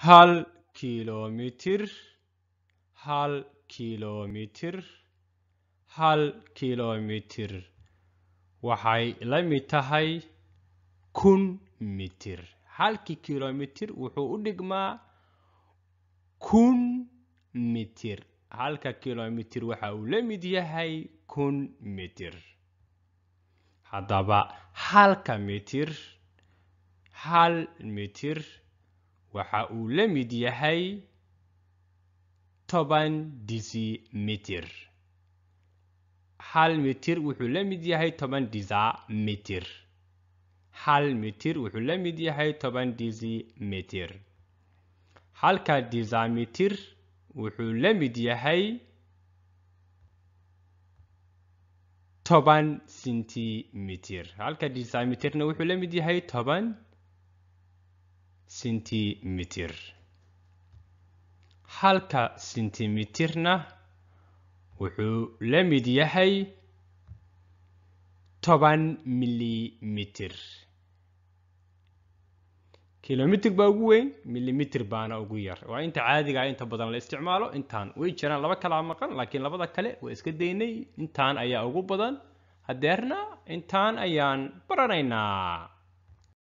hal kilomitir, hal kilomitir, hal kilomitir waxay la mid tahay 1000 mitir. halkii kilomitir wuxuu u dhigmaa 1000 mitir. halka kilomitir waxa uu la mid yahay 1000 mitir. haddaba halka mitir, hal mitir waxa uu la mid yahay 10 decimeter. hal mitir wuxuu la mid yahay 10 decimeter. hal mitir wuxuu la mid yahay 10 decimeter. halka decimeter wuxuu la mid yahay 10 centimeter. halka decimeterna wuxuu la mid yahay 10 centimeter. halka centimeterna wuxuu la mid yahay 10 millimeter. kilomitir baa ugu weyn, millimeter baana ugu yar. waa inta caadiga inta badan la isticmaalo. intaan way jiraan laba kala maqan, laakiin labada kale way iska daynay. intaan ayaa ugu badan. hadeerna intaan ayaan baranaynaa.